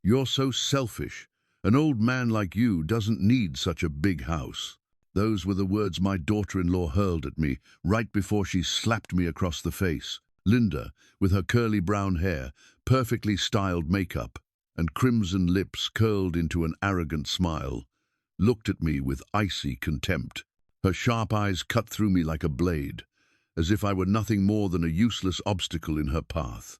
"You're so selfish. An old man like you doesn't need such a big house." Those were the words my daughter-in-law hurled at me right before she slapped me across the face. Linda, with her curly brown hair, perfectly styled makeup, and crimson lips curled into an arrogant smile, looked at me with icy contempt. Her sharp eyes cut through me like a blade, as if I were nothing more than a useless obstacle in her path.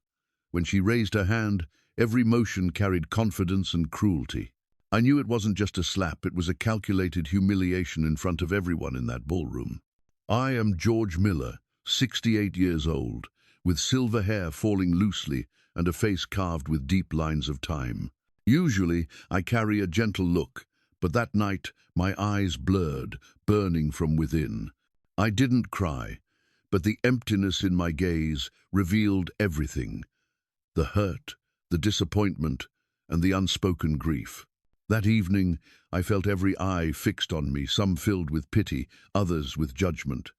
When she raised her hand, every motion carried confidence and cruelty. I knew it wasn't just a slap, it was a calculated humiliation in front of everyone in that ballroom. I am George Miller, 68 years old, with silver hair falling loosely and a face carved with deep lines of time. Usually, I carry a gentle look, but that night my eyes blurred, burning from within. I didn't cry, but the emptiness in my gaze revealed everything: the hurt, the disappointment, and the unspoken grief. That evening, I felt every eye fixed on me, some filled with pity, others with judgment.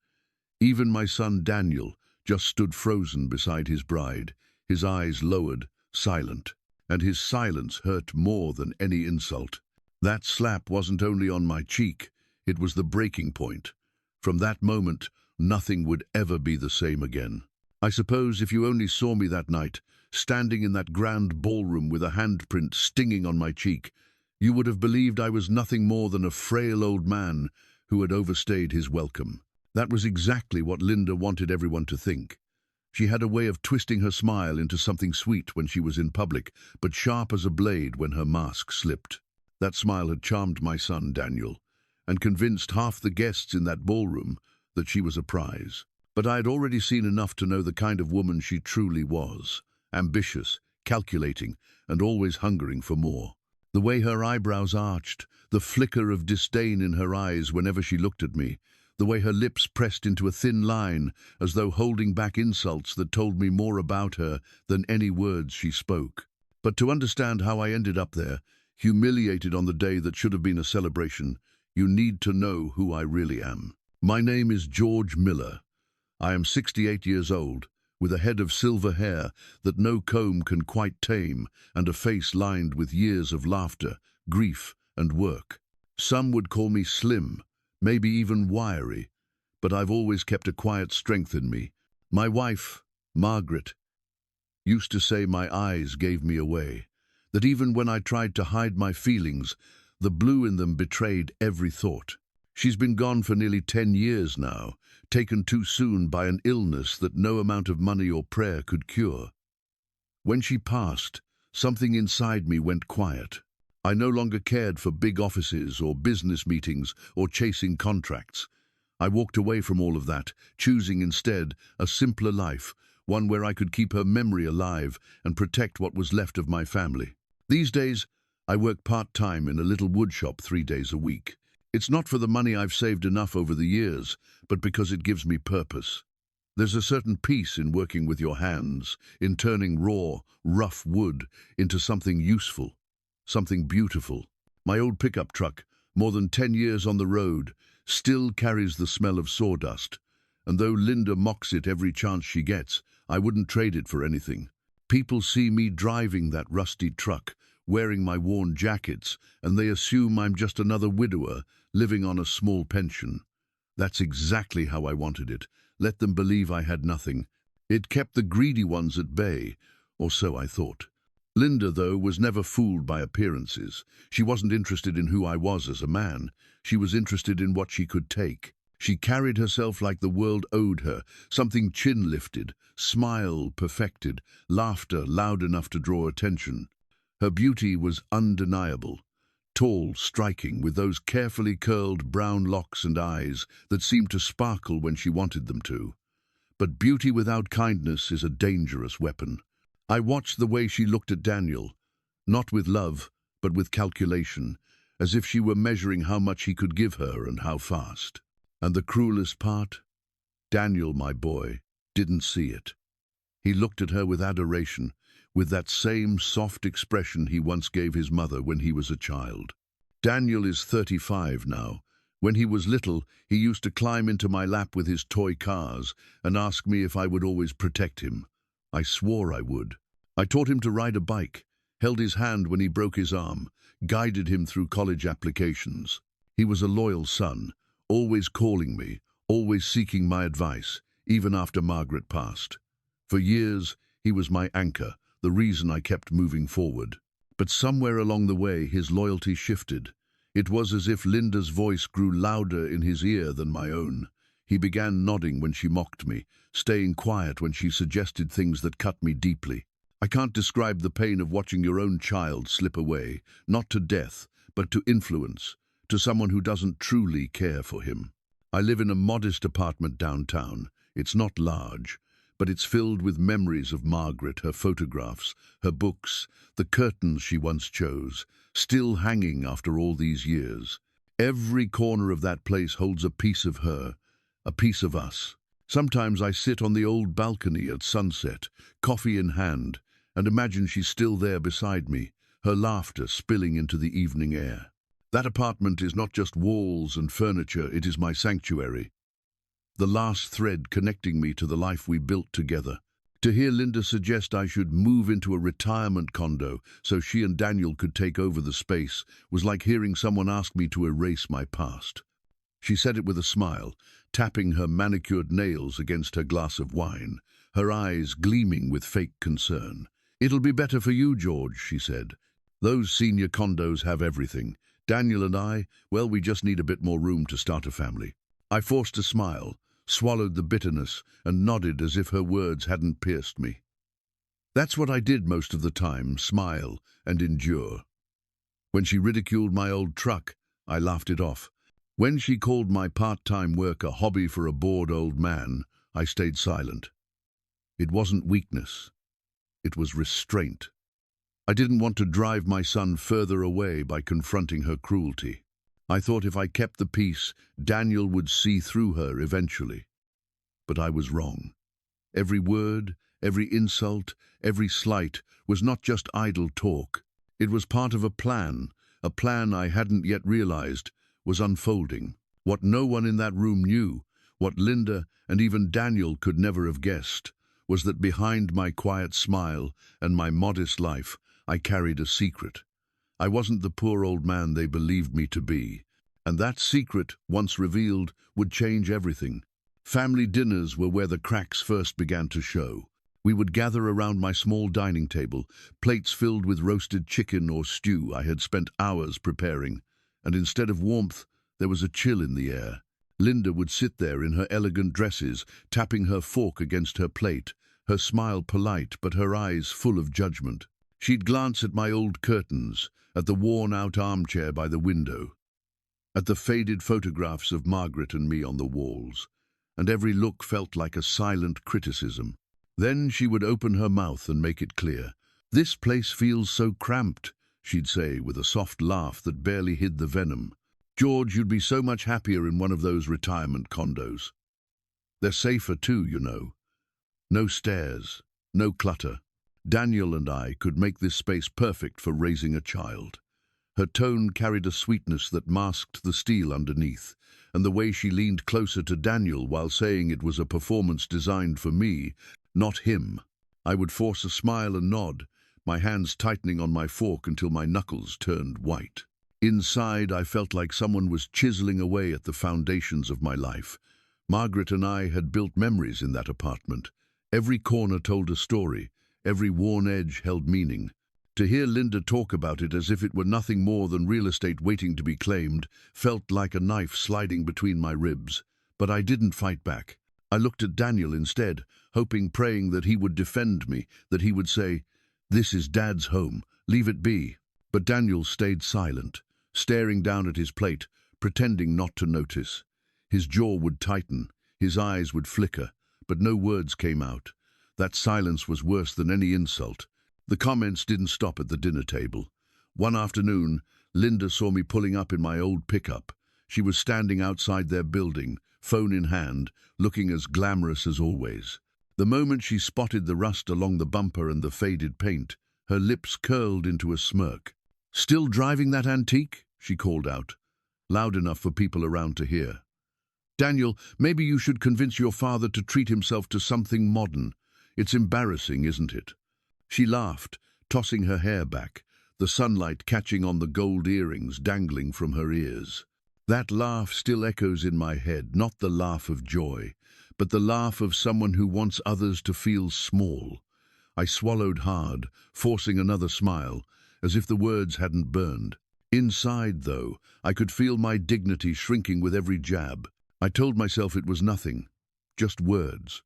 Even my son Daniel just stood frozen beside his bride, his eyes lowered, silent, and his silence hurt more than any insult. That slap wasn't only on my cheek, it was the breaking point. From that moment, nothing would ever be the same again. I suppose if you only saw me that night, standing in that grand ballroom with a handprint stinging on my cheek, you would have believed I was nothing more than a frail old man who had overstayed his welcome. That was exactly what Linda wanted everyone to think. She had a way of twisting her smile into something sweet when she was in public, but sharp as a blade when her mask slipped. That smile had charmed my son Daniel, and convinced half the guests in that ballroom that she was a prize. But I had already seen enough to know the kind of woman she truly was: ambitious, calculating, and always hungering for more. The way her eyebrows arched, the flicker of disdain in her eyes whenever she looked at me, the way her lips pressed into a thin line as though holding back insults that told me more about her than any words she spoke. But to understand how I ended up there, humiliated on the day that should have been a celebration, you need to know who I really am. My name is George Miller. I am 68 years old, with a head of silver hair that no comb can quite tame, and a face lined with years of laughter, grief, and work. Some would call me slim, maybe even wiry, but I've always kept a quiet strength in me. My wife, Margaret, used to say my eyes gave me away, that even when I tried to hide my feelings, the blue in them betrayed every thought. She's been gone for nearly 10 years now, taken too soon by an illness that no amount of money or prayer could cure. When she passed, something inside me went quiet. I no longer cared for big offices or business meetings or chasing contracts. I walked away from all of that, choosing instead a simpler life, one where I could keep her memory alive and protect what was left of my family. These days, I work part-time in a little woodshop 3 days a week. It's not for the money I've saved enough over the years, but because it gives me purpose. There's a certain peace in working with your hands, in turning raw, rough wood into something useful, something beautiful. My old pickup truck, more than 10 years on the road, still carries the smell of sawdust, and though Linda mocks it every chance she gets, I wouldn't trade it for anything. People see me driving that rusty truck, wearing my worn jackets, and they assume I'm just another widower living on a small pension. That's exactly how I wanted it. Let them believe I had nothing. It kept the greedy ones at bay, or so I thought. Linda, though, was never fooled by appearances. She wasn't interested in who I was as a man. She was interested in what she could take. She carried herself like the world owed her, something chin-lifted, smile perfected, laughter loud enough to draw attention. Her beauty was undeniable. Tall, striking, with those carefully curled brown locks and eyes that seemed to sparkle when she wanted them to. But beauty without kindness is a dangerous weapon. I watched the way she looked at Daniel, not with love, but with calculation, as if she were measuring how much he could give her and how fast. And the cruelest part? Daniel, my boy, didn't see it. He looked at her with adoration, with that same soft expression he once gave his mother when he was a child. Daniel is 35 now. When he was little, he used to climb into my lap with his toy cars and ask me if I would always protect him. I swore I would. I taught him to ride a bike, held his hand when he broke his arm, guided him through college applications. He was a loyal son, always calling me, always seeking my advice, even after Margaret passed. For years, he was my anchor, the reason I kept moving forward. But somewhere along the way, his loyalty shifted. It was as if Linda's voice grew louder in his ear than my own. He began nodding when she mocked me, staying quiet when she suggested things that cut me deeply. I can't describe the pain of watching your own child slip away, not to death, but to influence, to someone who doesn't truly care for him. I live in a modest apartment downtown. It's not large, but it's filled with memories of Margaret, her photographs, her books, the curtains she once chose, still hanging after all these years. Every corner of that place holds a piece of her, a piece of us. Sometimes I sit on the old balcony at sunset, coffee in hand, and imagine she's still there beside me, her laughter spilling into the evening air. That apartment is not just walls and furniture, it is my sanctuary. The last thread connecting me to the life we built together. To hear Linda suggest I should move into a retirement condo so she and Daniel could take over the space was like hearing someone ask me to erase my past. She said it with a smile, tapping her manicured nails against her glass of wine, her eyes gleaming with fake concern. "It'll be better for you, George," she said. "Those senior condos have everything. Daniel and I, well, we just need a bit more room to start a family." I forced a smile, swallowed the bitterness, and nodded as if her words hadn't pierced me. That's what I did most of the time, smile and endure. When she ridiculed my old truck, I laughed it off. When she called my part-time work a hobby for a bored old man, I stayed silent. It wasn't weakness. It was restraint. I didn't want to drive my son further away by confronting her cruelty. I thought if I kept the peace, Daniel would see through her eventually. But I was wrong. Every word, every insult, every slight was not just idle talk. It was part of a plan I hadn't yet realized was unfolding. What no one in that room knew, what Linda and even Daniel could never have guessed, was that behind my quiet smile and my modest life, I carried a secret. I wasn't the poor old man they believed me to be, and that secret, once revealed, would change everything. Family dinners were where the cracks first began to show. We would gather around my small dining table, plates filled with roasted chicken or stew I had spent hours preparing, and instead of warmth, there was a chill in the air. Linda would sit there in her elegant dresses, tapping her fork against her plate, her smile polite but her eyes full of judgment. She'd glance at my old curtains, at the worn-out armchair by the window, at the faded photographs of Margaret and me on the walls, and every look felt like a silent criticism. Then she would open her mouth and make it clear. "This place feels so cramped," she'd say with a soft laugh that barely hid the venom. "George, you'd be so much happier in one of those retirement condos. They're safer too, you know. No stairs, no clutter. Daniel and I could make this space perfect for raising a child." Her tone carried a sweetness that masked the steel underneath, and the way she leaned closer to Daniel while saying it was a performance designed for me, not him. I would force a smile and nod, my hands tightening on my fork until my knuckles turned white. Inside, I felt like someone was chiseling away at the foundations of my life. Margaret and I had built memories in that apartment. Every corner told a story. Every worn edge held meaning. To hear Linda talk about it as if it were nothing more than real estate waiting to be claimed felt like a knife sliding between my ribs. But I didn't fight back. I looked at Daniel instead, hoping, praying that he would defend me, that he would say, "This is Dad's home, leave it be." But Daniel stayed silent, staring down at his plate, pretending not to notice. His jaw would tighten, his eyes would flicker, but no words came out. That silence was worse than any insult. The comments didn't stop at the dinner table. One afternoon, Linda saw me pulling up in my old pickup. She was standing outside their building, phone in hand, looking as glamorous as always. The moment she spotted the rust along the bumper and the faded paint, her lips curled into a smirk. "Still driving that antique?" she called out, loud enough for people around to hear. "Daniel, maybe you should convince your father to treat himself to something modern. It's embarrassing, isn't it?" She laughed, tossing her hair back, the sunlight catching on the gold earrings dangling from her ears. That laugh still echoes in my head, not the laugh of joy, but the laugh of someone who wants others to feel small. I swallowed hard, forcing another smile, as if the words hadn't burned. Inside, though, I could feel my dignity shrinking with every jab. I told myself it was nothing, just words,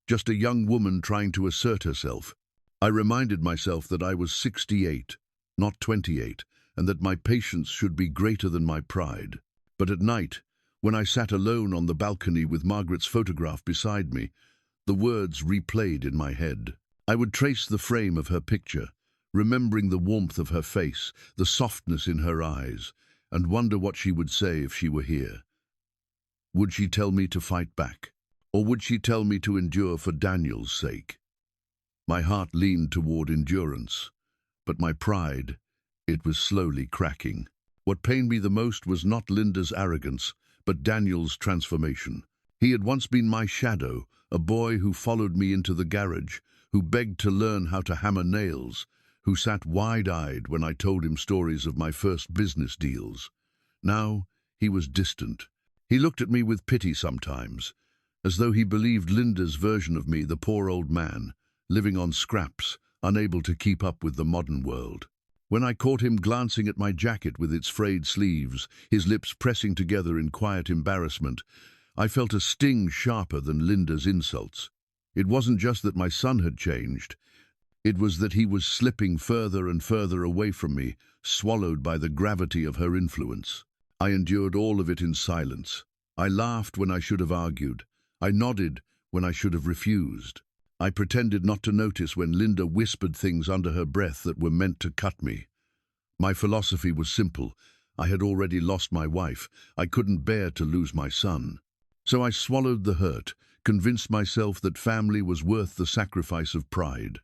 just a young woman trying to assert herself. I reminded myself that I was 68, not 28, and that my patience should be greater than my pride. But at night, when I sat alone on the balcony with Margaret's photograph beside me, the words replayed in my head. I would trace the frame of her picture, remembering the warmth of her face, the softness in her eyes, and wonder what she would say if she were here. Would she tell me to fight back? Or would she tell me to endure for Daniel's sake? My heart leaned toward endurance, but my pride, it was slowly cracking. What pained me the most was not Linda's arrogance, but Daniel's transformation. He had once been my shadow, a boy who followed me into the garage, who begged to learn how to hammer nails, who sat wide-eyed when I told him stories of my first business deals. Now he was distant. He looked at me with pity sometimes, as though he believed Linda's version of me, the poor old man, living on scraps, unable to keep up with the modern world. When I caught him glancing at my jacket with its frayed sleeves, his lips pressing together in quiet embarrassment, I felt a sting sharper than Linda's insults. It wasn't just that my son had changed. It was that he was slipping further and further away from me, swallowed by the gravity of her influence. I endured all of it in silence. I laughed when I should have argued. I nodded when I should have refused. I pretended not to notice when Linda whispered things under her breath that were meant to cut me. My philosophy was simple. I had already lost my wife. I couldn't bear to lose my son. So I swallowed the hurt, convinced myself that family was worth the sacrifice of pride.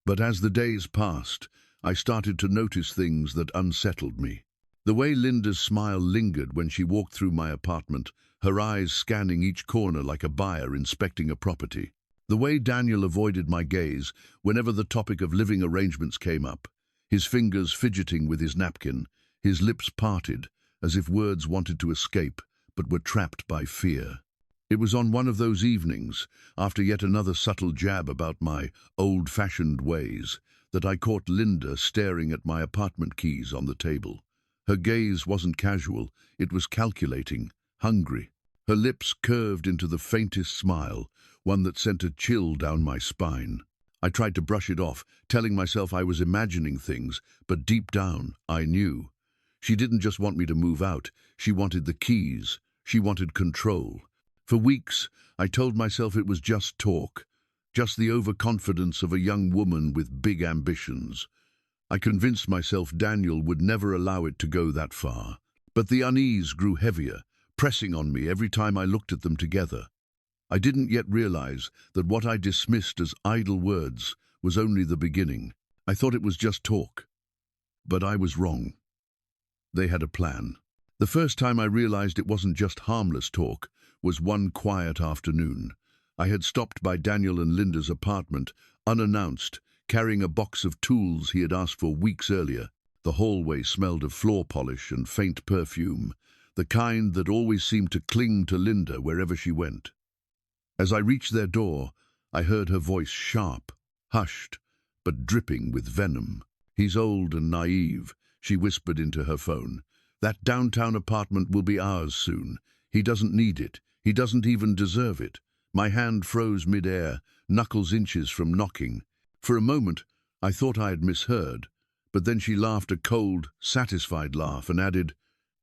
But as the days passed, I started to notice things that unsettled me. The way Linda's smile lingered when she walked through my apartment, her eyes scanning each corner like a buyer inspecting a property. The way Daniel avoided my gaze whenever the topic of living arrangements came up, his fingers fidgeting with his napkin, his lips parted, as if words wanted to escape, but were trapped by fear. It was on one of those evenings, after yet another subtle jab about my old-fashioned ways, that I caught Linda staring at my apartment keys on the table. Her gaze wasn't casual, it was calculating, hungry. Her lips curved into the faintest smile, one that sent a chill down my spine. I tried to brush it off, telling myself I was imagining things, but deep down, I knew. She didn't just want me to move out, she wanted the keys, she wanted control. For weeks, I told myself it was just talk, just the overconfidence of a young woman with big ambitions. I convinced myself Daniel would never allow it to go that far. But the unease grew heavier, pressing on me every time I looked at them together. I didn't yet realize that what I dismissed as idle words was only the beginning. I thought it was just talk. But I was wrong. They had a plan. The first time I realized it wasn't just harmless talk was one quiet afternoon. I had stopped by Daniel and Linda's apartment, unannounced, carrying a box of tools he had asked for weeks earlier. The hallway smelled of floor polish and faint perfume, the kind that always seemed to cling to Linda wherever she went. As I reached their door, I heard her voice sharp, hushed, but dripping with venom. "He's old and naive," she whispered into her phone. "That downtown apartment will be ours soon. He doesn't need it. He doesn't even deserve it." My hand froze mid-air, knuckles inches from knocking. For a moment, I thought I had misheard, but then she laughed a cold, satisfied laugh and added,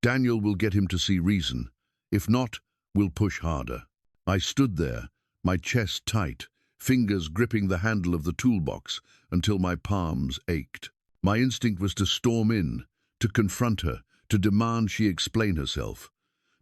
"Daniel will get him to see reason. If not, we'll push harder." I stood there, my chest tight, fingers gripping the handle of the toolbox until my palms ached. My instinct was to storm in, to confront her, to demand she explain herself.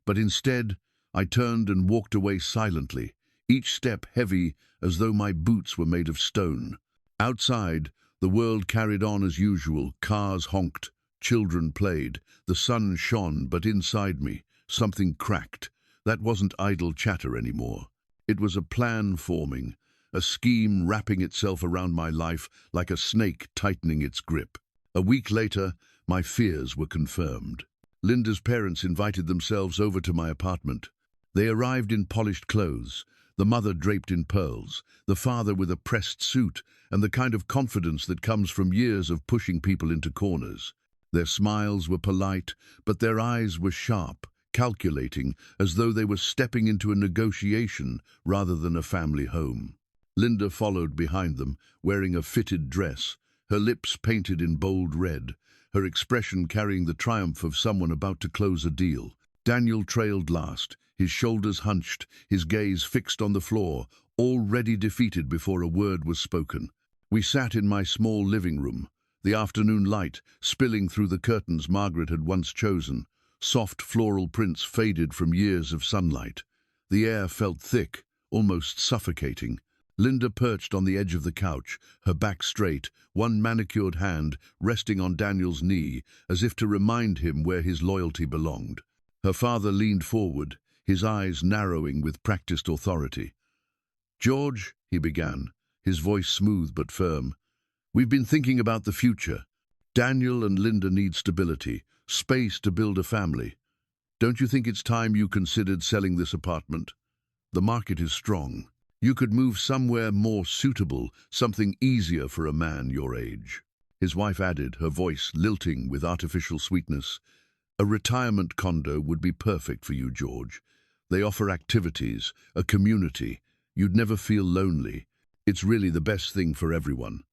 But instead, I turned and walked away silently, each step heavy as though my boots were made of stone. Outside, the world carried on as usual. Cars honked, children played, the sun shone, but inside me, something cracked. That wasn't idle chatter anymore. It was a plan forming, a scheme wrapping itself around my life like a snake tightening its grip. A week later, my fears were confirmed. Linda's parents invited themselves over to my apartment. They arrived in polished clothes, the mother draped in pearls, the father with a pressed suit, and the kind of confidence that comes from years of pushing people into corners. Their smiles were polite, but their eyes were sharp, calculating, as though they were stepping into a negotiation rather than a family home. Linda followed behind them, wearing a fitted dress, her lips painted in bold red, her expression carrying the triumph of someone about to close a deal. Daniel trailed last, his shoulders hunched, his gaze fixed on the floor, already defeated before a word was spoken. We sat in my small living room, the afternoon light spilling through the curtains Margaret had once chosen. Soft floral prints faded from years of sunlight. The air felt thick, almost suffocating. Linda perched on the edge of the couch, her back straight, one manicured hand resting on Daniel's knee, as if to remind him where his loyalty belonged. Her father leaned forward, his eyes narrowing with practiced authority. "George," he began, his voice smooth but firm, "we've been thinking about the future. Daniel and Linda need stability, space to build a family. Don't you think it's time you considered selling this apartment? The market is strong. You could move somewhere more suitable, something easier for a man your age." His wife added, her voice lilting with artificial sweetness, "A retirement condo would be perfect for you, George. They offer activities, a community. You'd never feel lonely. It's really the best thing for everyone."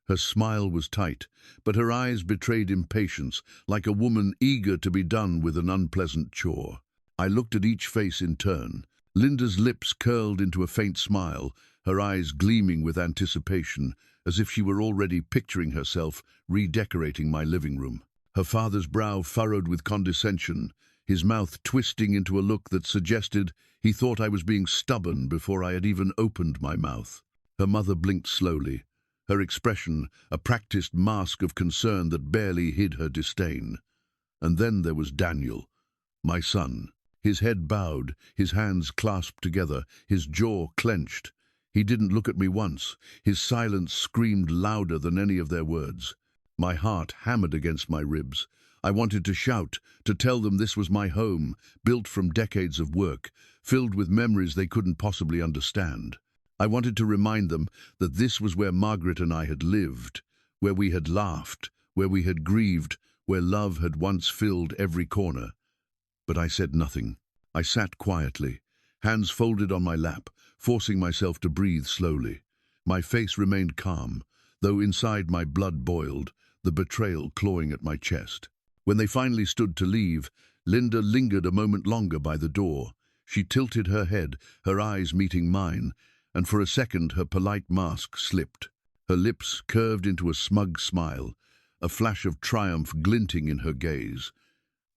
Her smile was tight, but her eyes betrayed impatience, like a woman eager to be done with an unpleasant chore. I looked at each face in turn. Linda's lips curled into a faint smile, her eyes gleaming with anticipation, as if she were already picturing herself redecorating my living room. Her father's brow furrowed with condescension, his mouth twisting into a look that suggested he thought I was being stubborn before I had even opened my mouth. Her mother blinked slowly, her expression a practiced mask of concern that barely hid her disdain. And then there was Daniel, my son. His head bowed, his hands clasped together, his jaw clenched. He didn't look at me once. His silence screamed louder than any of their words. My heart hammered against my ribs. I wanted to shout, to tell them this was my home, built from decades of work, filled with memories they couldn't possibly understand. I wanted to remind them that this was where Margaret and I had lived, where we had laughed, where we had grieved, where love had once filled every corner. But I said nothing. I sat quietly, hands folded on my lap, forcing myself to breathe slowly. My face remained calm, though inside my blood boiled, the betrayal clawing at my chest. When they finally stood to leave, Linda lingered a moment longer by the door. She tilted her head, her eyes meeting mine, and for a second her polite mask slipped. Her lips curved into a smug smile, a flash of triumph glinting in her gaze.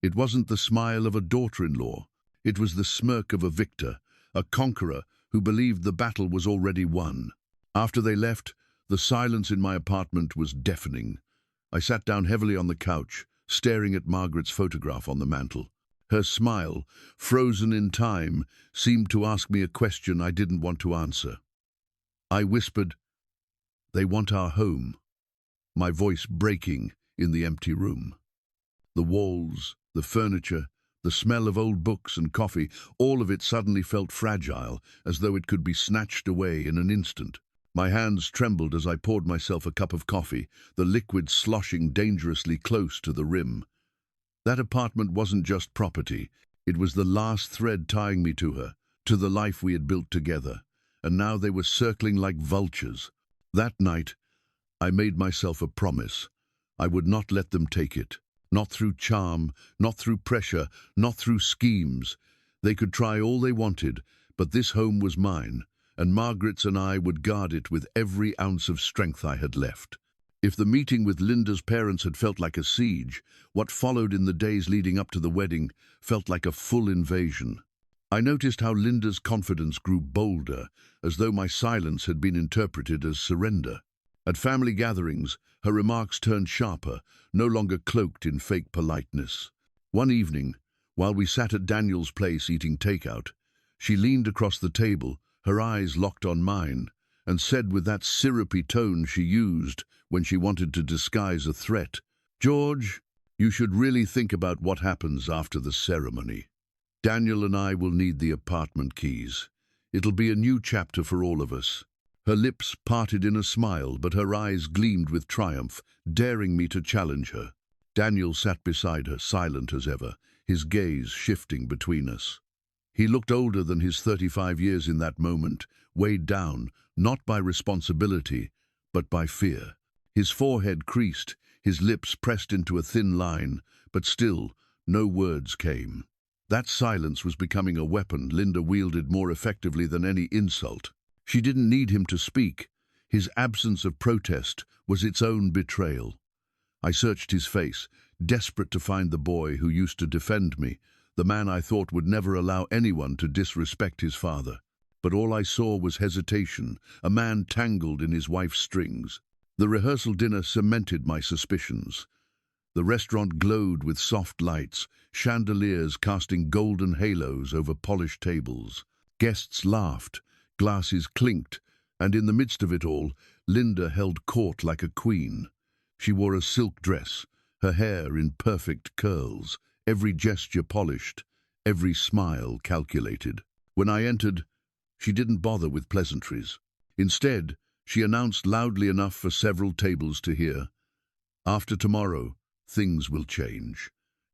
It wasn't the smile of a daughter-in-law. It was the smirk of a victor, a conqueror who believed the battle was already won. After they left, the silence in my apartment was deafening. I sat down heavily on the couch, staring at Margaret's photograph on the mantel. Her smile, frozen in time, seemed to ask me a question I didn't want to answer. I whispered, "They want our home," my voice breaking in the empty room. The walls, the furniture, the smell of old books and coffee, all of it suddenly felt fragile, as though it could be snatched away in an instant. My hands trembled as I poured myself a cup of coffee, the liquid sloshing dangerously close to the rim. That apartment wasn't just property. It was the last thread tying me to her, to the life we had built together, and now they were circling like vultures. That night, I made myself a promise. I would not let them take it. Not through charm, not through pressure, not through schemes. They could try all they wanted, but this home was mine, and Margaret's and I would guard it with every ounce of strength I had left. If the meeting with Linda's parents had felt like a siege, what followed in the days leading up to the wedding felt like a full invasion. I noticed how Linda's confidence grew bolder, as though my silence had been interpreted as surrender. At family gatherings, her remarks turned sharper, no longer cloaked in fake politeness. One evening, while we sat at Daniel's place eating takeout, she leaned across the table, her eyes locked on mine, and said with that syrupy tone she used when she wanted to disguise a threat, "George, you should really think about what happens after the ceremony. Daniel and I will need the apartment keys. It'll be a new chapter for all of us." Her lips parted in a smile, but her eyes gleamed with triumph, daring me to challenge her. Daniel sat beside her, silent as ever, his gaze shifting between us. He looked older than his 35 years in that moment, weighed down, not by responsibility, but by fear. His forehead creased, his lips pressed into a thin line, but still, no words came. That silence was becoming a weapon Linda wielded more effectively than any insult. She didn't need him to speak. His absence of protest was its own betrayal. I searched his face, desperate to find the boy who used to defend me, the man I thought would never allow anyone to disrespect his father. But all I saw was hesitation, a man tangled in his wife's strings. The rehearsal dinner cemented my suspicions. The restaurant glowed with soft lights, chandeliers casting golden halos over polished tables. Guests laughed, glasses clinked, and in the midst of it all, Linda held court like a queen. She wore a silk dress, her hair in perfect curls, every gesture polished, every smile calculated. When I entered, she didn't bother with pleasantries. Instead, she announced loudly enough for several tables to hear, "After tomorrow, things will change.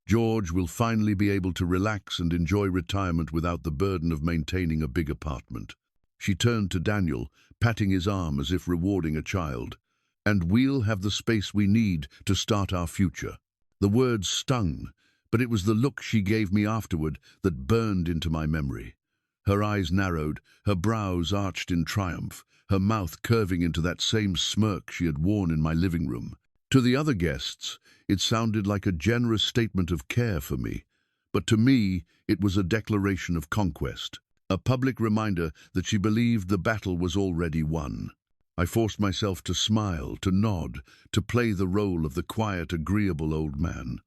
George will finally be able to relax and enjoy retirement without the burden of maintaining a big apartment." She turned to Daniel, patting his arm as if rewarding a child. "And we'll have the space we need to start our future." The words stung, but it was the look she gave me afterward that burned into my memory. Her eyes narrowed, her brows arched in triumph, her mouth curving into that same smirk she had worn in my living room. To the other guests, it sounded like a generous statement of care for me, but to me, it was a declaration of conquest, a public reminder that she believed the battle was already won. I forced myself to smile, to nod, to play the role of the quiet, agreeable old man.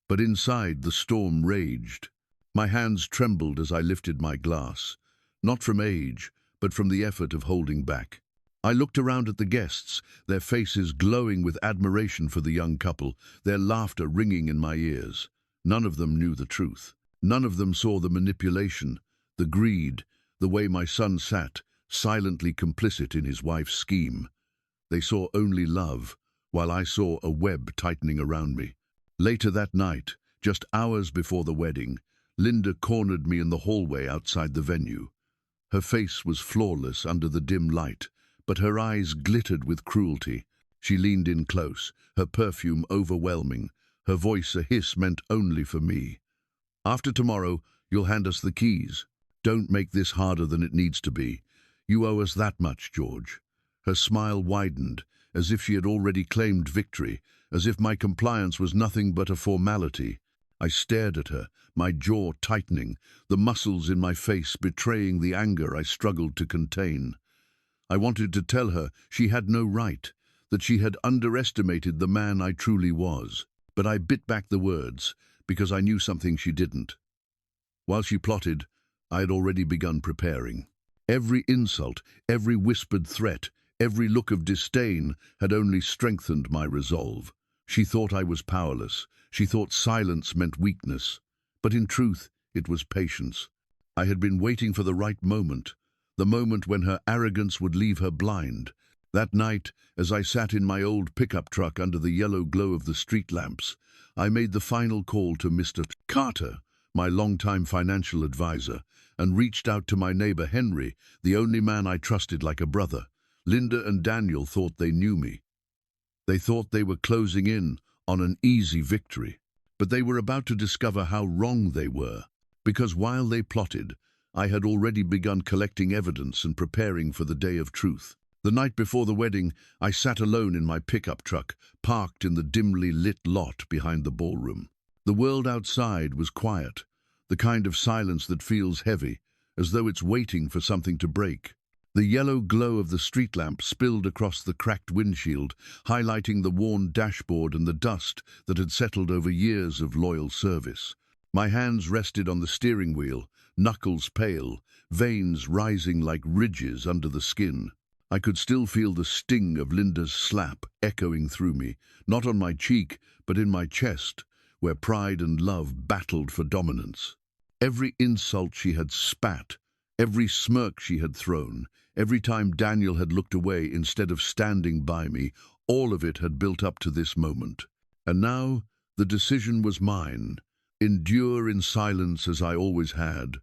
But inside, the storm raged. My hands trembled as I lifted my glass, not from age, but from the effort of holding back. I looked around at the guests, their faces glowing with admiration for the young couple, their laughter ringing in my ears. None of them knew the truth. None of them saw the manipulation, the greed, the way my son sat, silently complicit in his wife's scheme. They saw only love, while I saw a web tightening around me. Later that night, just hours before the wedding, Linda cornered me in the hallway outside the venue. Her face was flawless under the dim light, but her eyes glittered with cruelty. She leaned in close, her perfume overwhelming, her voice a hiss meant only for me. "After tomorrow, you'll hand us the keys. Don't make this harder than it needs to be. You owe us that much, George." Her smile widened, as if she had already claimed victory, as if my compliance was nothing but a formality. I stared at her, my jaw tightening, the muscles in my face betraying the anger I struggled to contain. I wanted to tell her she had no right, that she had underestimated the man I truly was, but I bit back the words, because I knew something she didn't. While she plotted, I had already begun preparing. Every insult, every whispered threat, every look of disdain had only strengthened my resolve. She thought I was powerless. She thought silence meant weakness. But in truth, it was patience. I had been waiting for the right moment, the moment when her arrogance would leave her blind. That night, as I sat in my old pickup truck under the yellow glow of the street lamps, I made the final call to Mr. Carter, my longtime financial advisor, and reached out to my neighbor Henry, the only man I trusted like a brother. Linda and Daniel thought they knew me. They thought they were closing in on an easy victory. But they were about to discover how wrong they were, because while they plotted, I had already begun collecting evidence and preparing for the day of truth. The night before the wedding, I sat alone in my pickup truck, parked in the dimly lit lot behind the ballroom. The world outside was quiet, the kind of silence that feels heavy, as though it's waiting for something to break. The yellow glow of the street lamp spilled across the cracked windshield, highlighting the worn dashboard and the dust that had settled over years of loyal service. My hands rested on the steering wheel, knuckles pale, veins rising like ridges under the skin. I could still feel the sting of Linda's slap echoing through me, not on my cheek, but in my chest, where pride and love battled for dominance. Every insult she had spat, every smirk she had thrown, every time Daniel had looked away instead of standing by me, all of it had built up to this moment. And now the decision was mine: endure in silence as I always had,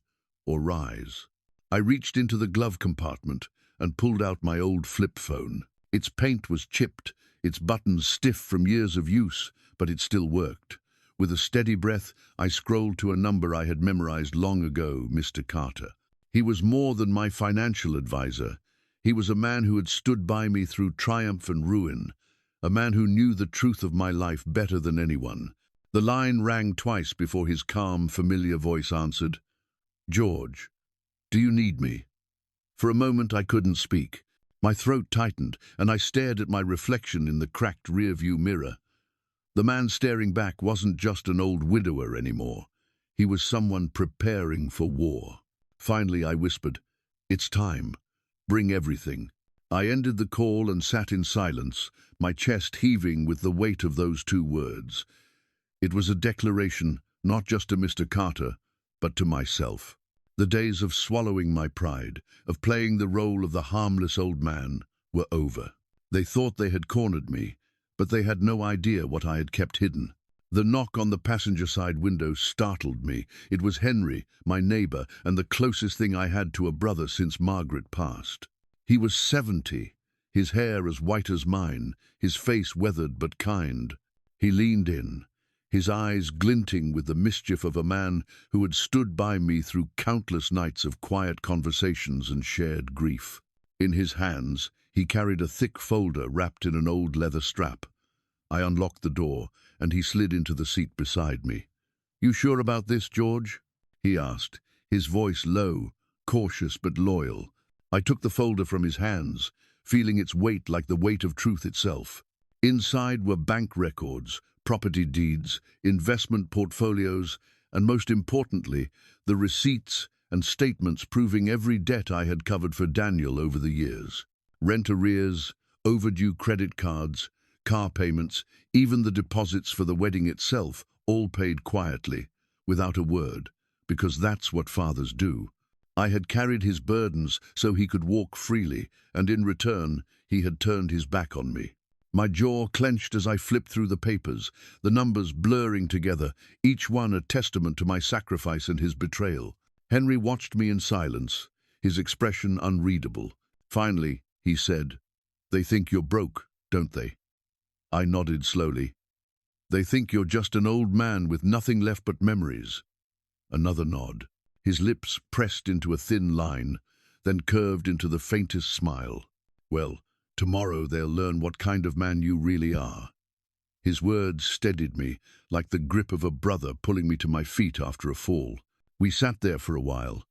or rise. I reached into the glove compartment and pulled out my old flip phone. Its paint was chipped, its buttons stiff from years of use, but it still worked. With a steady breath, I scrolled to a number I had memorized long ago: Mr. Carter. He was more than my financial advisor. He was a man who had stood by me through triumph and ruin, a man who knew the truth of my life better than anyone. The line rang twice before his calm, familiar voice answered, "George, do you need me?" For a moment I couldn't speak. My throat tightened, and I stared at my reflection in the cracked rear-view mirror. The man staring back wasn't just an old widower anymore. He was someone preparing for war. Finally I whispered, "It's time. Bring everything." I ended the call and sat in silence, my chest heaving with the weight of those two words. It was a declaration, not just to Mr. Carter, but to myself. The days of swallowing my pride, of playing the role of the harmless old man, were over. They thought they had cornered me, but they had no idea what I had kept hidden. The knock on the passenger side window startled me. It was Henry, my neighbor, and the closest thing I had to a brother since Margaret passed. He was 70, his hair as white as mine, his face weathered but kind. He leaned in, his eyes glinting with the mischief of a man who had stood by me through countless nights of quiet conversations and shared grief. In his hands, he carried a thick folder wrapped in an old leather strap. I unlocked the door, and he slid into the seat beside me. "You sure about this, George?" he asked, his voice low, cautious but loyal. I took the folder from his hands, feeling its weight like the weight of truth itself. Inside were bank records, property deeds, investment portfolios, and most importantly, the receipts and statements proving every debt I had covered for Daniel over the years. Rent arrears, overdue credit cards, car payments, even the deposits for the wedding itself, all paid quietly, without a word, because that's what fathers do. I had carried his burdens so he could walk freely, and in return, he had turned his back on me. My jaw clenched as I flipped through the papers, the numbers blurring together, each one a testament to my sacrifice and his betrayal. Henry watched me in silence, his expression unreadable. Finally, he said, "They think you're broke, don't they?" I nodded slowly. "They think you're just an old man with nothing left but memories." Another nod. His lips pressed into a thin line, then curved into the faintest smile. "Well, tomorrow they'll learn what kind of man you really are." His words steadied me, like the grip of a brother pulling me to my feet after a fall. We sat there for a while,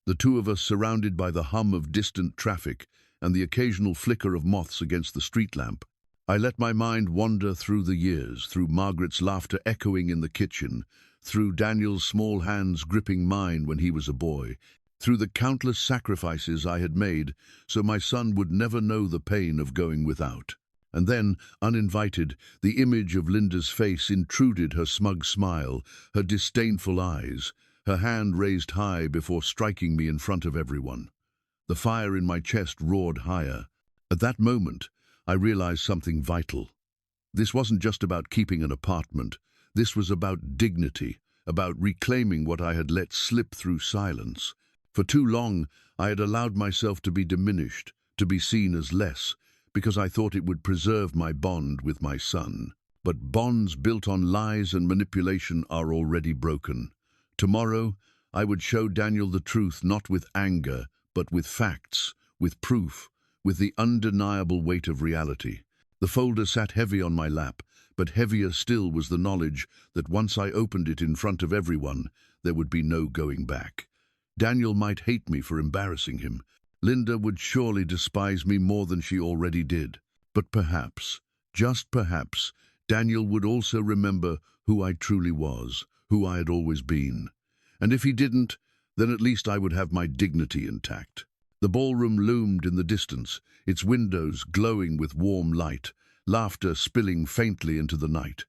the two of us surrounded by the hum of distant traffic and the occasional flicker of moths against the street lamp. I let my mind wander through the years, through Margaret's laughter echoing in the kitchen, through Daniel's small hands gripping mine when he was a boy, through the countless sacrifices I had made so my son would never know the pain of going without. And then, uninvited, the image of Linda's face intruded, her smug smile, her disdainful eyes, her hand raised high before striking me in front of everyone. The fire in my chest roared higher. At that moment, I realized something vital. This wasn't just about keeping an apartment. This was about dignity, about reclaiming what I had let slip through silence. For too long, I had allowed myself to be diminished, to be seen as less, because I thought it would preserve my bond with my son. But bonds built on lies and manipulation are already broken. Tomorrow, I would show Daniel the truth not with anger, but with facts, with proof, with the undeniable weight of reality. The folder sat heavy on my lap, but heavier still was the knowledge that once I opened it in front of everyone, there would be no going back. Daniel might hate me for embarrassing him. Linda would surely despise me more than she already did. But perhaps, just perhaps, Daniel would also remember who I truly was, who I had always been. And if he didn't, then at least I would have my dignity intact. The ballroom loomed in the distance, its windows glowing with warm light, laughter spilling faintly into the night.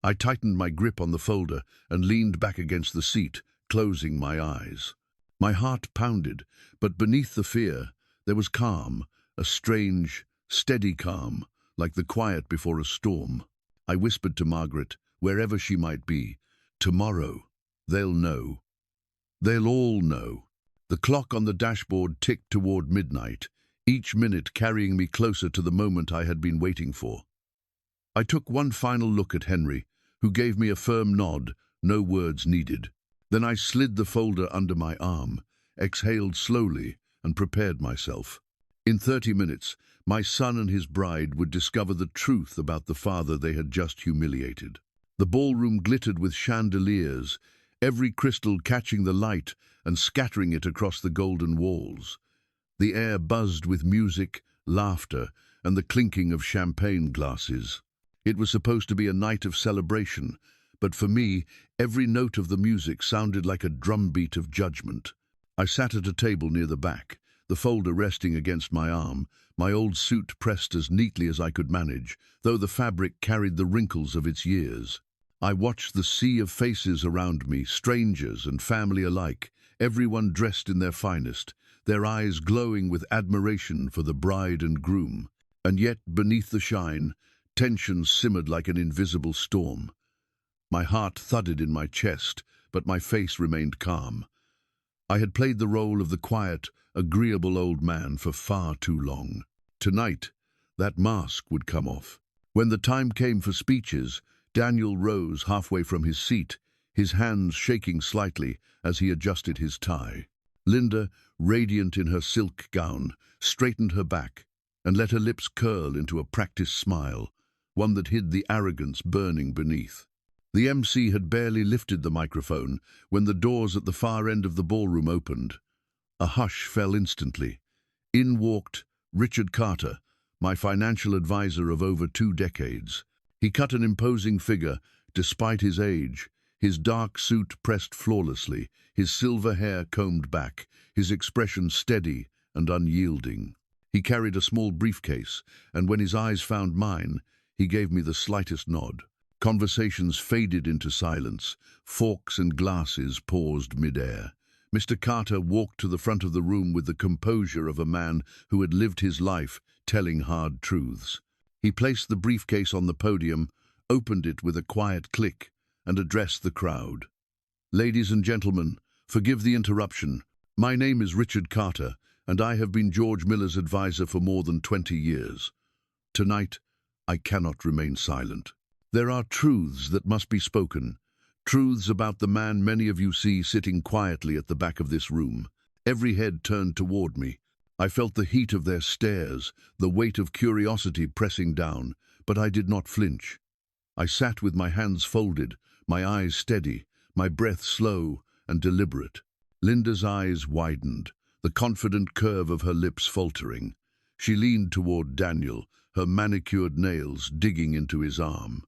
I tightened my grip on the folder and leaned back against the seat, closing my eyes. My heart pounded, but beneath the fear, there was calm, a strange, steady calm, like the quiet before a storm. I whispered to Margaret, wherever she might be, "Tomorrow, they'll know. They'll all know." The clock on the dashboard ticked toward midnight, each minute carrying me closer to the moment I had been waiting for. I took one final look at Henry, who gave me a firm nod, no words needed. Then I slid the folder under my arm, exhaled slowly, and prepared myself. In 30 minutes, my son and his bride would discover the truth about the father they had just humiliated. The ballroom glittered with chandeliers, every crystal catching the light and scattering it across the golden walls. The air buzzed with music, laughter, and the clinking of champagne glasses. It was supposed to be a night of celebration, but for me, every note of the music sounded like a drumbeat of judgment. I sat at a table near the back, the folder resting against my arm, my old suit pressed as neatly as I could manage, though the fabric carried the wrinkles of its years. I watched the sea of faces around me, strangers and family alike, everyone dressed in their finest, their eyes glowing with admiration for the bride and groom. And yet, beneath the shine, tension simmered like an invisible storm. My heart thudded in my chest, but my face remained calm. I had played the role of the quiet, agreeable old man for far too long. Tonight, that mask would come off. When the time came for speeches, Daniel rose halfway from his seat, his hands shaking slightly as he adjusted his tie. Linda, radiant in her silk gown, straightened her back and let her lips curl into a practiced smile, one that hid the arrogance burning beneath. The MC had barely lifted the microphone when the doors at the far end of the ballroom opened. A hush fell instantly. In walked Richard Carter, my financial advisor of over 2 decades. He cut an imposing figure, despite his age, his dark suit pressed flawlessly, his silver hair combed back, his expression steady and unyielding. He carried a small briefcase, and when his eyes found mine, he gave me the slightest nod. Conversations faded into silence, forks and glasses paused mid-air. Mr. Carter walked to the front of the room with the composure of a man who had lived his life telling hard truths. He placed the briefcase on the podium, opened it with a quiet click, and addressed the crowd. "Ladies and gentlemen, forgive the interruption. My name is Richard Carter, and I have been George Miller's advisor for more than 20 years. Tonight, I cannot remain silent. There are truths that must be spoken, truths about the man many of you see sitting quietly at the back of this room." Every head turned toward me. I felt the heat of their stares, the weight of curiosity pressing down, but I did not flinch. I sat with my hands folded, my eyes steady, my breath slow and deliberate. Linda's eyes widened, the confident curve of her lips faltering. She leaned toward Daniel, her manicured nails digging into his arm.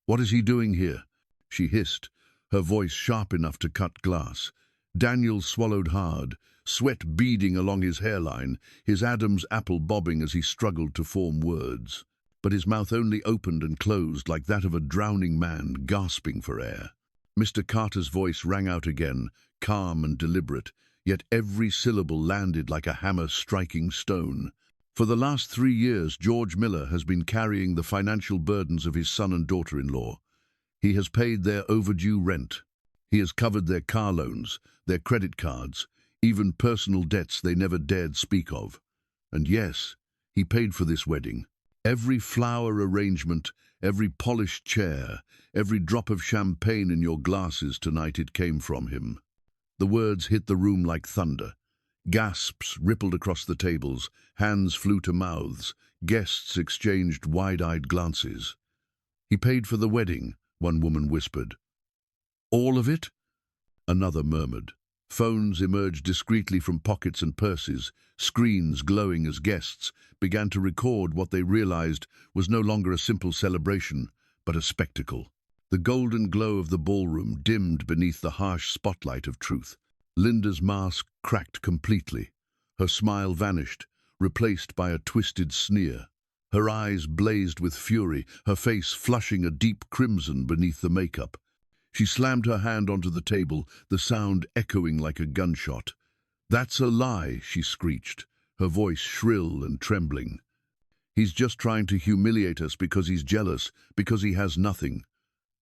"What is he doing here?" she hissed, her voice sharp enough to cut glass. Daniel swallowed hard, sweat beading along his hairline, his Adam's apple bobbing as he struggled to form words. But his mouth only opened and closed like that of a drowning man gasping for air. Mr. Carter's voice rang out again, calm and deliberate, yet every syllable landed like a hammer striking stone. "For the last 3 years, George Miller has been carrying the financial burdens of his son and daughter-in-law. He has paid their overdue rent. He has covered their car loans, their credit cards, even personal debts they never dared speak of. And yes, he paid for this wedding. Every flower arrangement, every polished chair, every drop of champagne in your glasses tonight, it came from him." The words hit the room like thunder. Gasps rippled across the tables, hands flew to mouths, guests exchanged wide-eyed glances. "He paid for the wedding," one woman whispered. "All of it?" another murmured. Phones emerged discreetly from pockets and purses, screens glowing as guests began to record what they realized was no longer a simple celebration, but a spectacle. The golden glow of the ballroom dimmed beneath the harsh spotlight of truth. Linda's mask cracked completely. Her smile vanished, replaced by a twisted sneer. Her eyes blazed with fury, her face flushing a deep crimson beneath the makeup. She slammed her hand onto the table, the sound echoing like a gunshot. "That's a lie," she screeched, her voice shrill and trembling. "He's just trying to humiliate us because he's jealous, because he has nothing.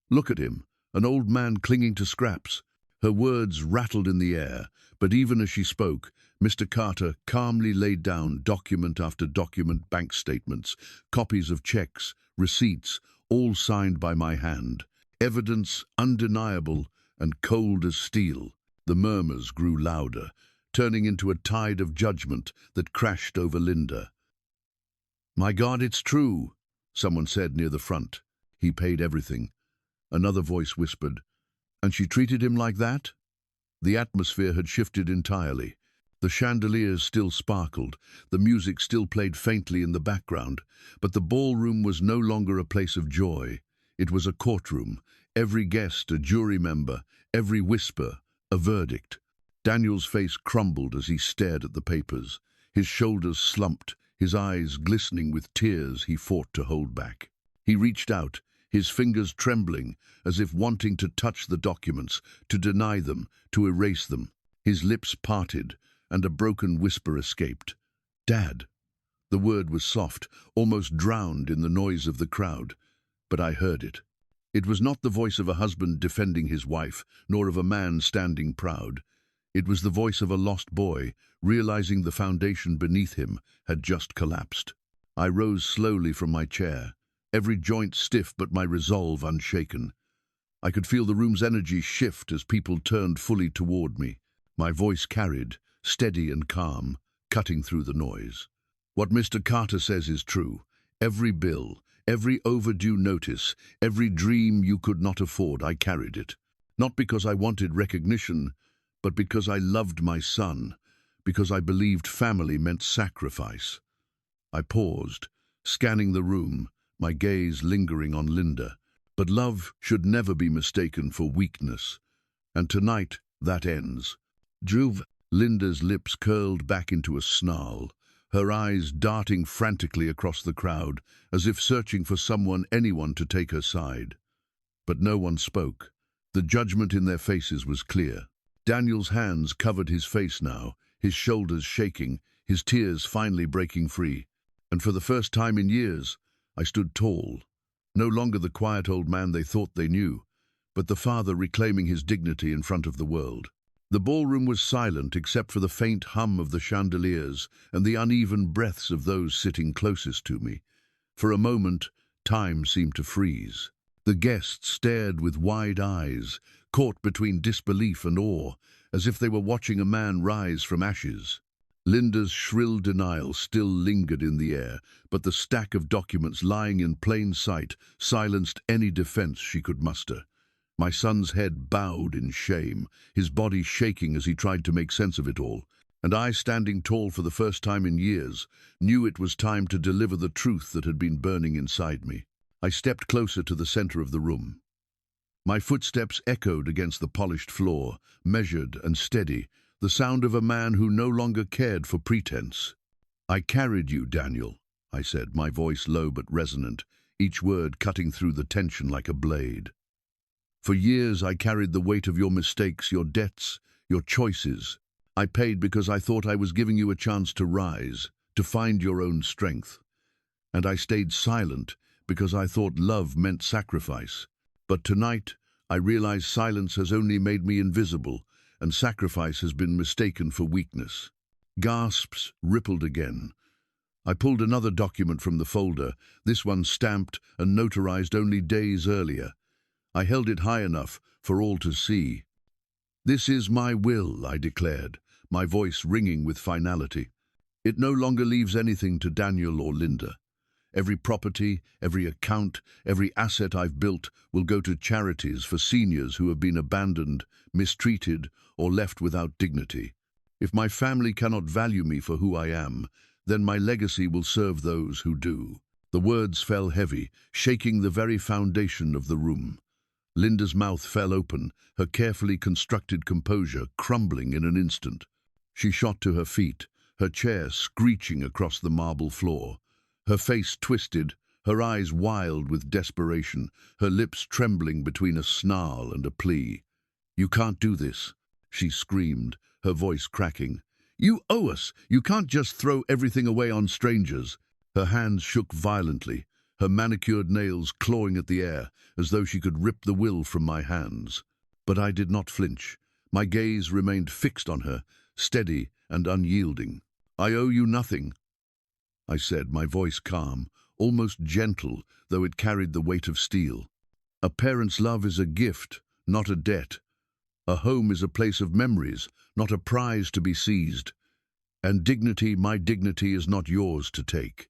Look at him, an old man clinging to scraps." Her words rattled in the air, but even as she spoke, Mr. Carter calmly laid down document after document, bank statements, copies of checks, receipts, all signed by my hand. Evidence undeniable and cold as steel. The murmurs grew louder, turning into a tide of judgment that crashed over Linda. "My God, it's true," someone said near the front. "He paid everything." Another voice whispered, "And she treated him like that?" The atmosphere had shifted entirely. The chandeliers still sparkled, the music still played faintly in the background, but the ballroom was no longer a place of joy. It was a courtroom, every guest a jury member, every whisper a verdict. Daniel's face crumbled as he stared at the papers. His shoulders slumped, his eyes glistening with tears he fought to hold back. He reached out, his fingers trembling, as if wanting to touch the documents, to deny them, to erase them. His lips parted, and a broken whisper escaped. "Dad." The word was soft, almost drowned in the noise of the crowd, but I heard it. It was not the voice of a husband defending his wife, nor of a man standing proud. It was the voice of a lost boy, realizing the foundation beneath him had just collapsed. I rose slowly from my chair, every joint stiff but my resolve unshaken. I could feel the room's energy shift as people turned fully toward me. My voice carried, steady and calm, cutting through the noise. "What Mr. Carter says is true. Every bill, every overdue notice, every dream you could not afford, I carried it. Not because I wanted recognition, but because I loved my son, because I believed family meant sacrifice." I paused, scanning the room, my gaze lingering on Linda. But love should never be mistaken for weakness. And tonight, that ends. "Juve." Linda's lips curled back into a snarl, her eyes darting frantically across the crowd, as if searching for anyone to take her side. But no one spoke. The judgment in their faces was clear. Daniel's hands covered his face now, his shoulders shaking, his tears finally breaking free. And for the first time in years, I stood tall. No longer the quiet old man they thought they knew, but the father reclaiming his dignity in front of the world. The ballroom was silent except for the faint hum of the chandeliers and the uneven breaths of those sitting closest to me. For a moment, time seemed to freeze. The guests stared with wide eyes, caught between disbelief and awe, as if they were watching a man rise from ashes. Linda's shrill denial still lingered in the air, but the stack of documents lying in plain sight silenced any defense she could muster. My son's head bowed in shame, his body shaking as he tried to make sense of it all, and I, standing tall for the first time in years, knew it was time to deliver the truth that had been burning inside me. I stepped closer to the center of the room. My footsteps echoed against the polished floor, measured and steady, the sound of a man who no longer cared for pretense. "I carried you, Daniel," I said, my voice low but resonant, each word cutting through the tension like a blade. "For years I carried the weight of your mistakes, your debts, your choices. I paid because I thought I was giving you a chance to rise, to find your own strength. And I stayed silent because I thought love meant sacrifice. But tonight, I realize silence has only made me invisible, and sacrifice has been mistaken for weakness." Gasps rippled again. I pulled another document from the folder, this one stamped and notarized only days earlier. I held it high enough for all to see. "This is my will," I declared, my voice ringing with finality. "It no longer leaves anything to Daniel or Linda. Every property, every account, every asset I've built will go to charities for seniors who have been abandoned, mistreated, or left without dignity. If my family cannot value me for who I am, then my legacy will serve those who do." The words fell heavy, shaking the very foundation of the room. Linda's mouth fell open, her carefully constructed composure crumbling in an instant. She shot to her feet, her chair screeching across the marble floor, her face twisted, her eyes wild with desperation, her lips trembling between a snarl and a plea. "You can't do this," she screamed, her voice cracking. "You owe us. You can't just throw everything away on strangers." Her hands shook violently, her manicured nails clawing at the air, as though she could rip the will from my hands. But I did not flinch. My gaze remained fixed on her, steady and unyielding. "I owe you nothing," I said, my voice calm, almost gentle, though it carried the weight of steel. "A parent's love is a gift, not a debt. A home is a place of memories, not a prize to be seized. And dignity, my dignity, is not yours to take."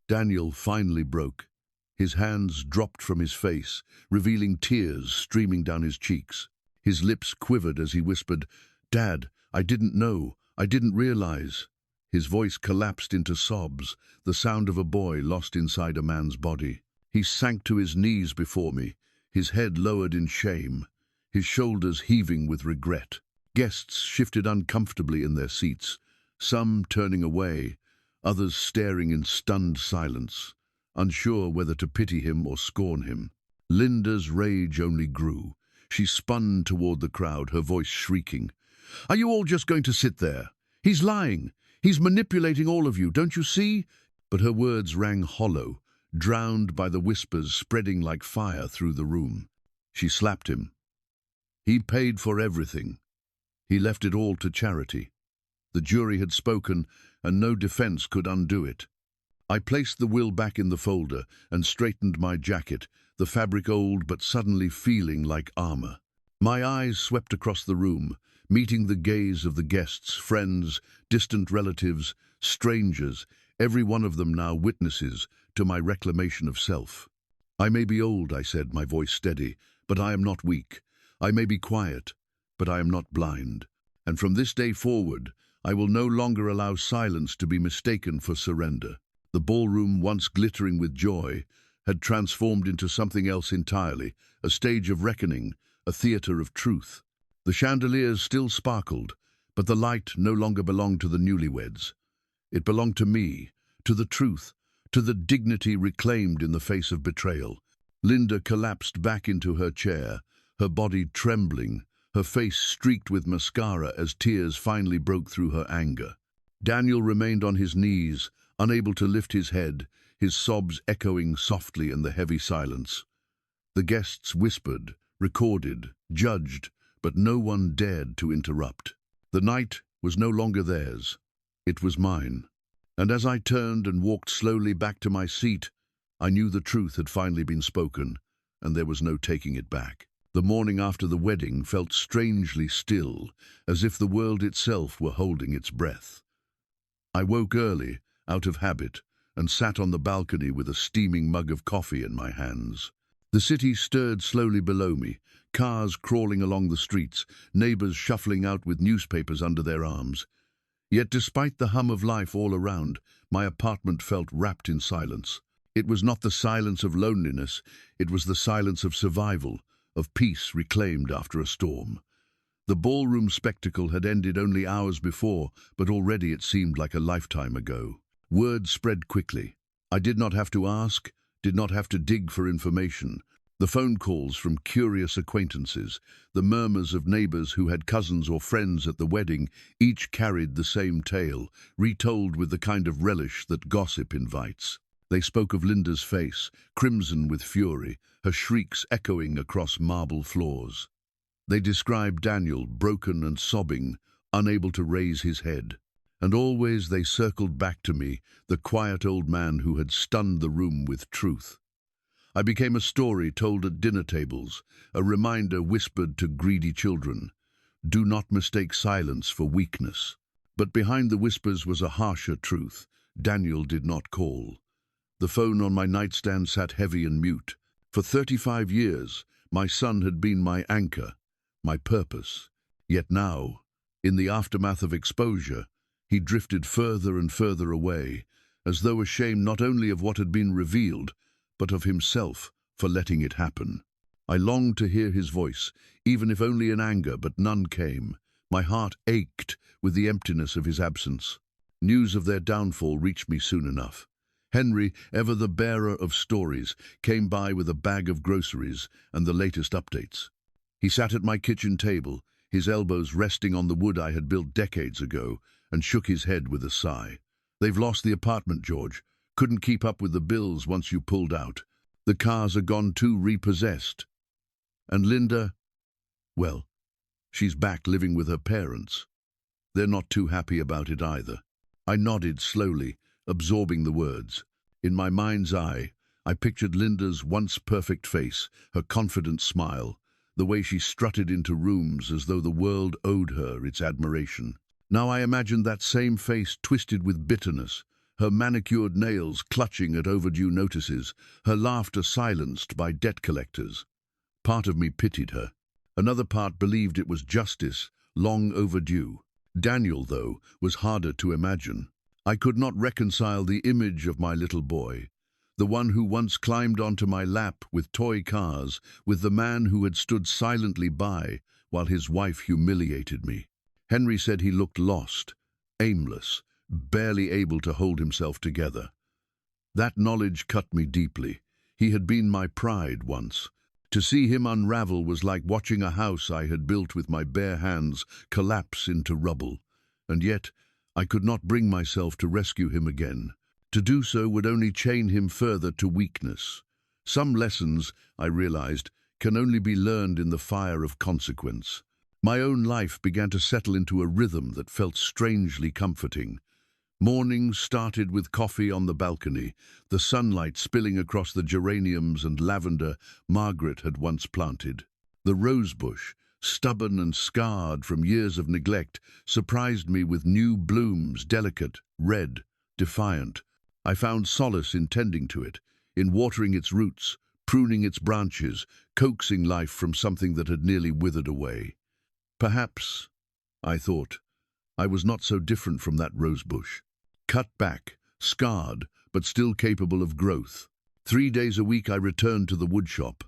Daniel finally broke. His hands dropped from his face, revealing tears streaming down his cheeks. His lips quivered as he whispered, "Dad, I didn't know. I didn't realize." His voice collapsed into sobs, the sound of a boy lost inside a man's body. He sank to his knees before me, his head lowered in shame, his shoulders heaving with regret. Guests shifted uncomfortably in their seats, some turning away, others staring in stunned silence, unsure whether to pity him or scorn him. Linda's rage only grew. She spun toward the crowd, her voice shrieking. "Are you all just going to sit there? He's lying. He's manipulating all of you, don't you see?" But her words rang hollow, drowned by the whispers spreading like fire through the room. She slapped him. He paid for everything. He left it all to charity. The jury had spoken, and no defense could undo it. I placed the will back in the folder and straightened my jacket, the fabric old but suddenly feeling like armor. My eyes swept across the room, meeting the gaze of the guests, friends, distant relatives, strangers, every one of them now witnesses to my reclamation of self. "I may be old," I said, my voice steady, "but I am not weak. I may be quiet, but I am not blind. And from this day forward, I will no longer allow silence to be mistaken for surrender." The ballroom, once glittering with joy, had transformed into something else entirely, a stage of reckoning, a theater of truth. The chandeliers still sparkled, but the light no longer belonged to the newlyweds. It belonged to me, to the truth, to the dignity reclaimed in the face of betrayal. Linda collapsed back into her chair, her body trembling, her face streaked with mascara as tears finally broke through her anger. Daniel remained on his knees, unable to lift his head, his sobs echoing softly in the heavy silence. The guests whispered, recorded, judged, but no one dared to interrupt. The night was no longer theirs. It was mine. And as I turned and walked slowly back to my seat, I knew the truth had finally been spoken, and there was no taking it back. The morning after the wedding felt strangely still, as if the world itself were holding its breath. I woke early, out of habit, and sat on the balcony with a steaming mug of coffee in my hands. The city stirred slowly below me, cars crawling along the streets, neighbors shuffling out with newspapers under their arms. Yet despite the hum of life all around, my apartment felt wrapped in silence. It was not the silence of loneliness, it was the silence of survival, of peace reclaimed after a storm. The ballroom spectacle had ended only hours before, but already it seemed like a lifetime ago. Word spread quickly. I did not have to ask, did not have to dig for information. The phone calls from curious acquaintances, the murmurs of neighbors who had cousins or friends at the wedding, each carried the same tale, retold with the kind of relish that gossip invites. They spoke of Linda's face, crimson with fury, her shrieks echoing across marble floors. They described Daniel, broken and sobbing, unable to raise his head. And always they circled back to me, the quiet old man who had stunned the room with truth. I became a story told at dinner tables, a reminder whispered to greedy children. Do not mistake silence for weakness. But behind the whispers was a harsher truth. Daniel did not call. The phone on my nightstand sat heavy and mute. For 35 years, my son had been my anchor, my purpose. Yet now, in the aftermath of exposure, he drifted further and further away, as though ashamed not only of what had been revealed, but of himself for letting it happen. I longed to hear his voice, even if only in anger, but none came. My heart ached with the emptiness of his absence. News of their downfall reached me soon enough. Henry, ever the bearer of stories, came by with a bag of groceries and the latest updates. He sat at my kitchen table, his elbows resting on the wood I had built decades ago, and shook his head with a sigh. "They've lost the apartment, George. Couldn't keep up with the bills once you pulled out. The cars are gone too repossessed. And Linda, well, she's back living with her parents. They're not too happy about it either." I nodded slowly, absorbing the words. In my mind's eye, I pictured Linda's once perfect face, her confident smile, the way she strutted into rooms as though the world owed her its admiration. Now I imagined that same face twisted with bitterness, her manicured nails clutching at overdue notices, her laughter silenced by debt collectors. Part of me pitied her. Another part believed it was justice, long overdue. Daniel, though, was harder to imagine. I could not reconcile the image of my little boy, the one who once climbed onto my lap with toy cars, with the man who had stood silently by while his wife humiliated me. Henry said he looked lost, aimless, barely able to hold himself together. That knowledge cut me deeply. He had been my pride once. To see him unravel was like watching a house I had built with my bare hands collapse into rubble. And yet, I could not bring myself to rescue him again. To do so would only chain him further to weakness. Some lessons, I realized, can only be learned in the fire of consequence. My own life began to settle into a rhythm that felt strangely comforting. Mornings started with coffee on the balcony, the sunlight spilling across the geraniums and lavender Margaret had once planted. The rosebush, stubborn and scarred from years of neglect, surprised me with new blooms, delicate, red, defiant. I found solace in tending to it, in watering its roots, pruning its branches, coaxing life from something that had nearly withered away. Perhaps, I thought, I was not so different from that rosebush. Cut back, scarred, but still capable of growth. 3 days a week I returned to the woodshop,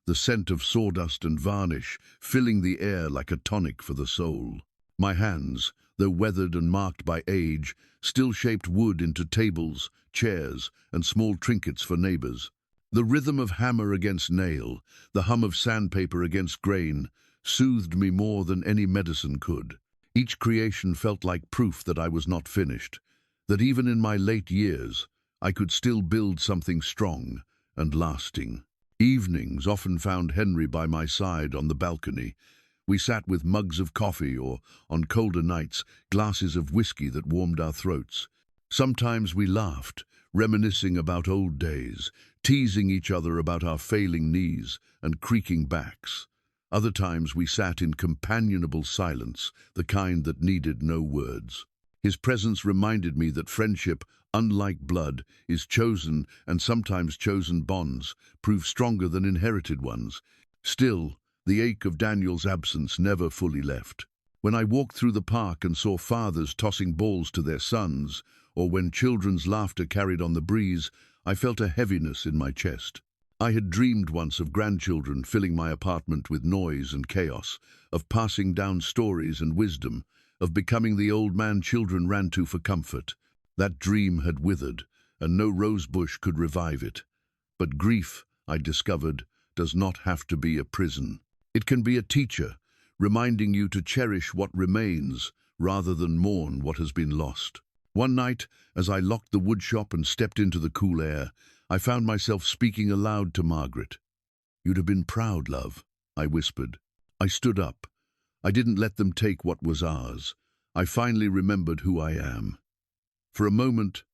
the scent of sawdust and varnish filling the air like a tonic for the soul. My hands, though weathered and marked by age, still shaped wood into tables, chairs, and small trinkets for neighbors. The rhythm of hammer against nail, the hum of sandpaper against grain, soothed me more than any medicine could. Each creation felt like proof that I was not finished, that even in my late years, I could still build something strong and lasting. Evenings often found Henry by my side on the balcony. We sat with mugs of coffee or, on colder nights, glasses of whiskey that warmed our throats. Sometimes we laughed, reminiscing about old days, teasing each other about our failing knees and creaking backs. Other times we sat in companionable silence, the kind that needed no words. His presence reminded me that friendship, unlike blood, is chosen, and sometimes chosen bonds prove stronger than inherited ones. Still, the ache of Daniel's absence never fully left. When I walked through the park and saw fathers tossing balls to their sons, or when children's laughter carried on the breeze, I felt a heaviness in my chest. I had dreamed once of grandchildren filling my apartment with noise and chaos, of passing down stories and wisdom, of becoming the old man children ran to for comfort. That dream had withered, and no rosebush could revive it. But grief, I discovered, does not have to be a prison. It can be a teacher, reminding you to cherish what remains rather than mourn what has been lost. One night, as I locked the woodshop and stepped into the cool air, I found myself speaking aloud to Margaret. "You'd have been proud, love," I whispered. I stood up. I didn't let them take what was ours. I finally remembered who I am. For a moment,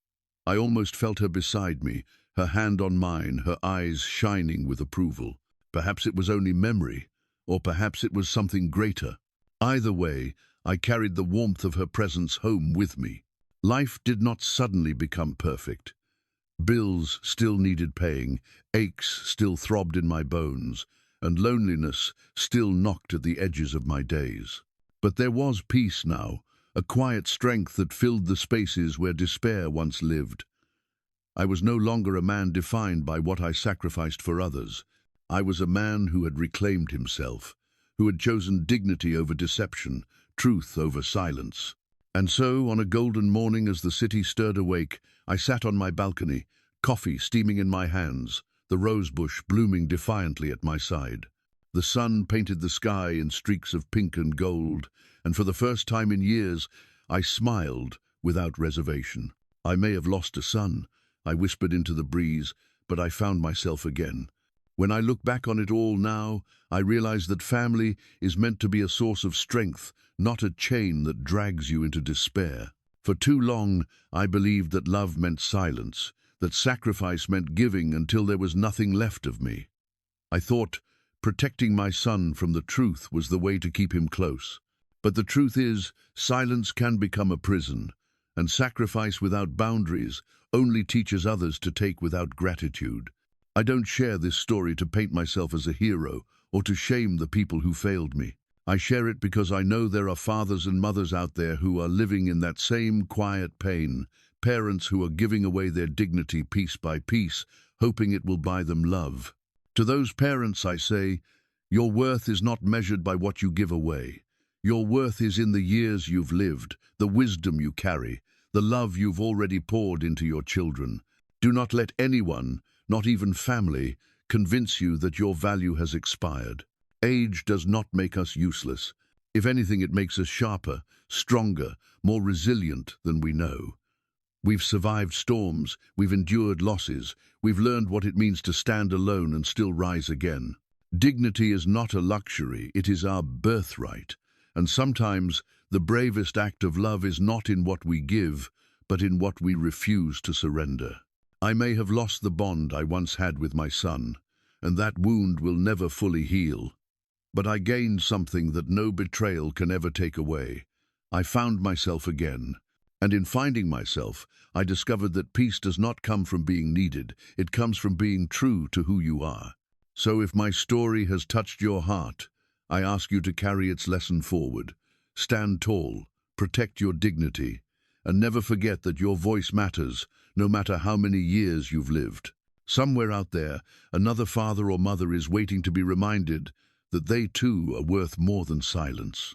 I almost felt her beside me, her hand on mine, her eyes shining with approval. Perhaps it was only memory, or perhaps it was something greater. Either way, I carried the warmth of her presence home with me. Life did not suddenly become perfect. Bills still needed paying, aches still throbbed in my bones, and loneliness still knocked at the edges of my days. But there was peace now, a quiet strength that filled the spaces where despair once lived. I was no longer a man defined by what I sacrificed for others. I was a man who had reclaimed himself, who had chosen dignity over deception, truth over silence. And so, on a golden morning as the city stirred awake, I sat on my balcony, coffee steaming in my hands, the rosebush blooming defiantly at my side. The sun painted the sky in streaks of pink and gold, and for the first time in years, I smiled without reservation. I may have lost a son, I whispered into the breeze, but I found myself again. When I look back on it all now, I realize that family is meant to be a source of strength, not a chain that drags you into despair. For too long, I believed that love meant silence, that sacrifice meant giving until there was nothing left of me. I thought protecting my son from the truth was the way to keep him close. But the truth is, silence can become a prison, and sacrifice without boundaries only teaches others to take without gratitude. I don't share this story to paint myself as a hero or to shame the people who failed me. I share it because I know there are fathers and mothers out there who are living in that same quiet pain, parents who are giving away their dignity piece by piece, hoping it will buy them love. To those parents I say, your worth is not measured by what you give away. Your worth is in the years you've lived, the wisdom you carry, the love you've already poured into your children. Do not let anyone, not even family, convince you that your value has expired. Age does not make us useless. If anything, it makes us sharper, stronger, more resilient than we know. We've survived storms, we've endured losses, we've learned what it means to stand alone and still rise again. Dignity is not a luxury, it is our birthright. And sometimes the bravest act of love is not in what we give, but in what we refuse to surrender. I may have lost the bond I once had with my son, and that wound will never fully heal. But I gained something that no betrayal can ever take away. I found myself again. And in finding myself, I discovered that peace does not come from being needed, it comes from being true to who you are. So if my story has touched your heart, I ask you to carry its lesson forward. Stand tall, protect your dignity, and never forget that your voice matters, no matter how many years you've lived. Somewhere out there, another father or mother is waiting to be reminded that they too are worth more than silence.